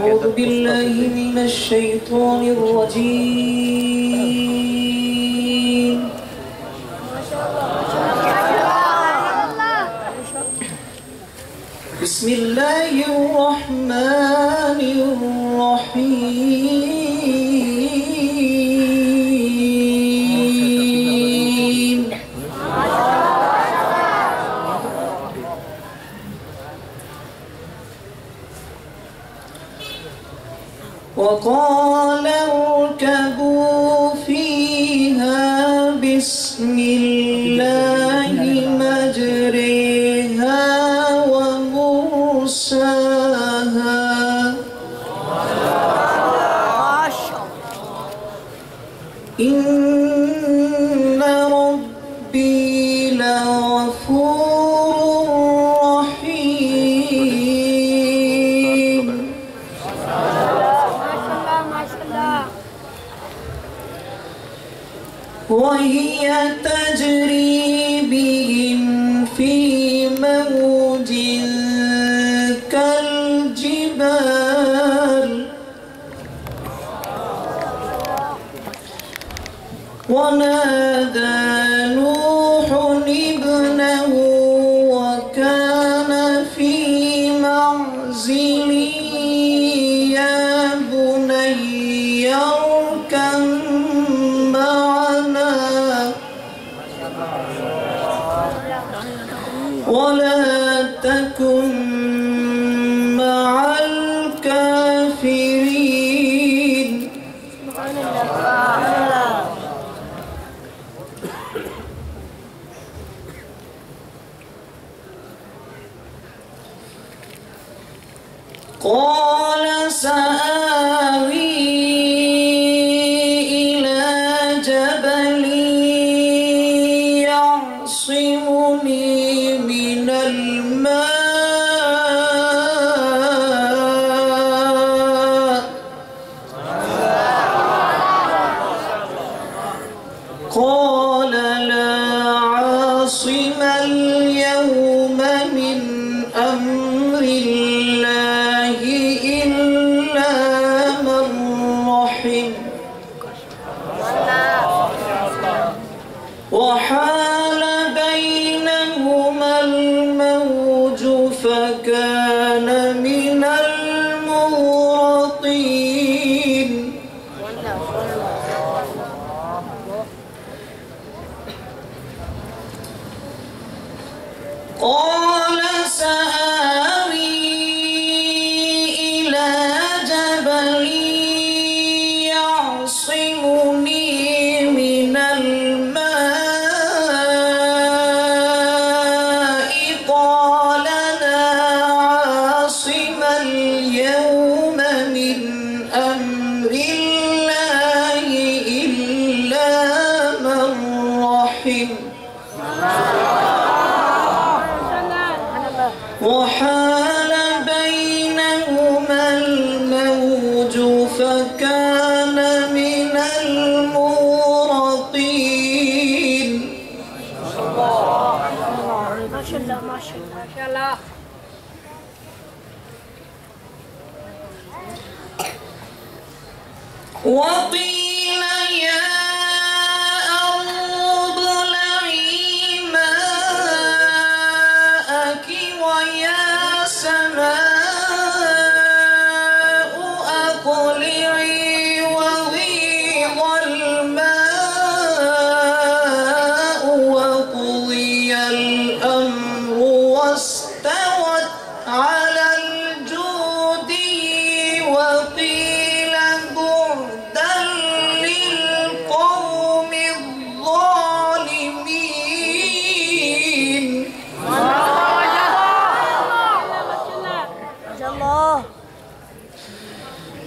أعوذ بالله من الشيطان الرجيم. بسم الله الرحمن الرحيم. وقال اركبوا فيها بسم الله مجريها ومرساها إن ربي لغفور رحيم. وهي تجري بهم في موج كالجبال ونادى نوح ابنه وكان في معزل يا بني اركب معنا ولا تكن مع الكافرين. قال سآوي إلى جبل يعصمني من الماء قال لا عاصم اليوم من أمر الله إلا من رحم وحال بينهما الموج فكان من المغرقين. قال سآوي إلى جبل يعصمني من الماء قال لا عاصم اليوم من أمر الله إلا من رحم وحال بينهما الموج فكان من المغرقين. ما شاء الله ما شاء الله. وقيل يا أرض ابلعي ماءك ويا سماء أقلعي وغيض الماء وقضي الأمر واستوت على الجود وقيل بعدا للقوم الظالمين.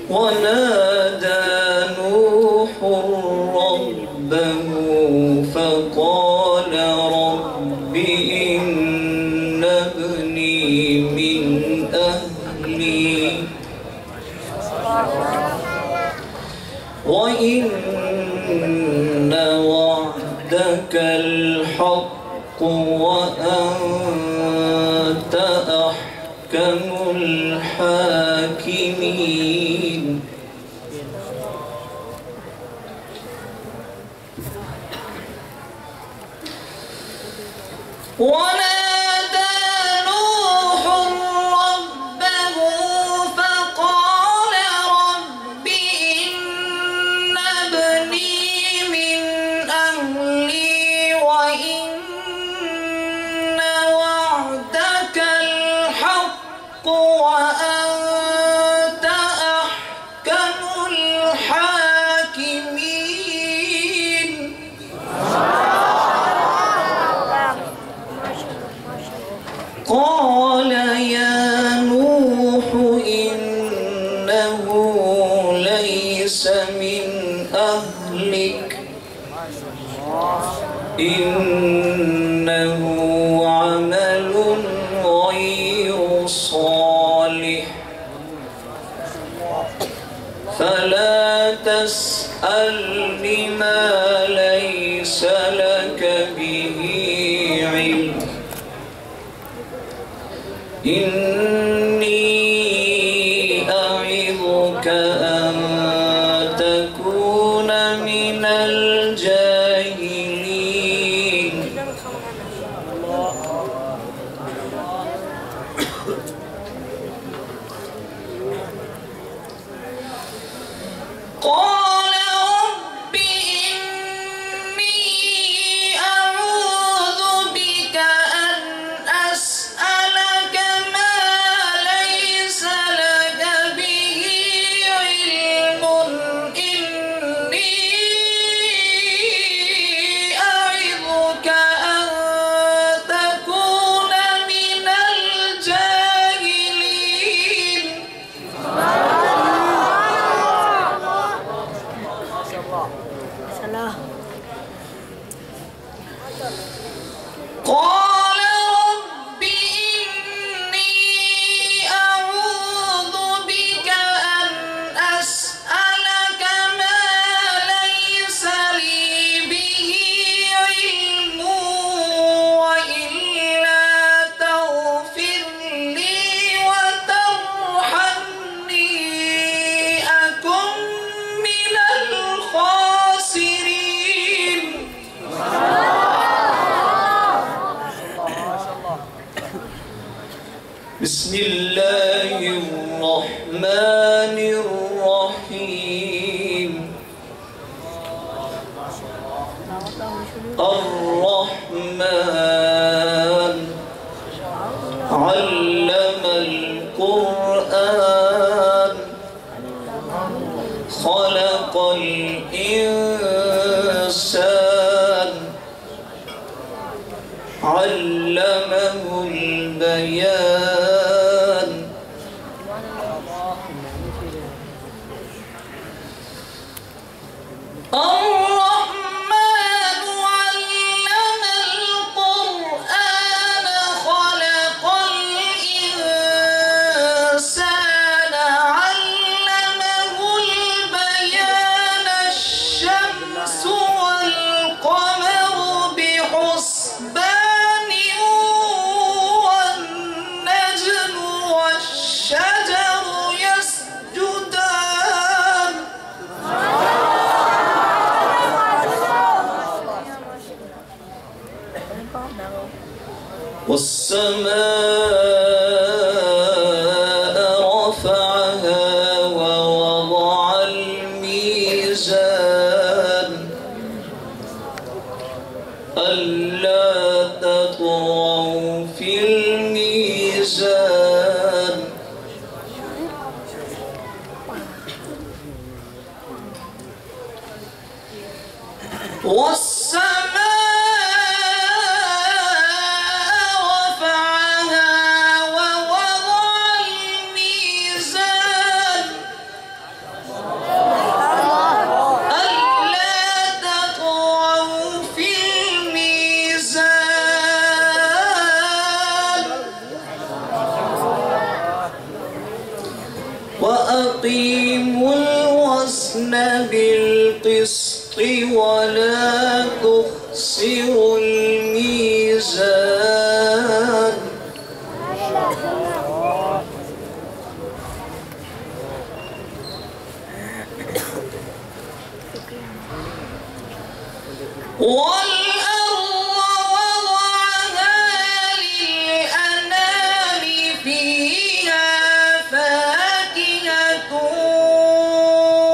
ونادى نوح ربه فقال رب إن ابني من أهلي وإن وعدك الحق وأنت أحكم الحاكمين. الحاكمين. ونادى نوح ربه فقال رب إن ابني من أهلي وإن وعدك الحق وأنت أحكم الحاكمين. قال يا نوح إنه ليس من أهلك إنه عمل غير صالح فلا تسألني ما ليس لك به علم إني أعظك أن تكون من الجاهلين. قال رب إني أعوذ بك أن أسألك ما ليس لك به علم إني أعوذك أن تكون من الجاهلين. قال رب إني أعوذ بك أن أسألك ما ليس لي به علم وإلا تغفر لي وترحمني أكن من الخاسرين. بسم الله الرحمن الرحيم. الرحمن علم القرآن خلق الإنسان علمه البيان الرحمن علم القرآن خلق الإنسان علمه البيان الشمس والقمر بحسبان والنجم والشجر يسجدان والسماء رفعها ووضع الميزان ألا تطغوا في الميزان وأقيموا الوزن بالقسط ولا تخسروا الميزان والأرض وضعها للأنام فيها فاكهة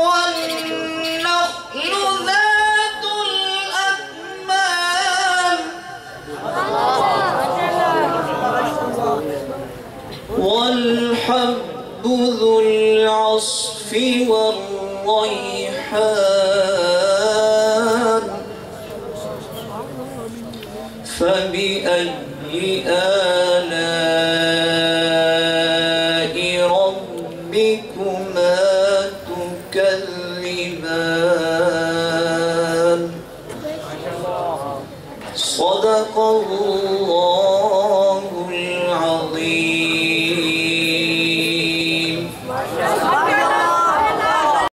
والنخل ذات الأكمام والحب ذو العصف والريحان فبأي آلاء ربكما تكذبان صدق الله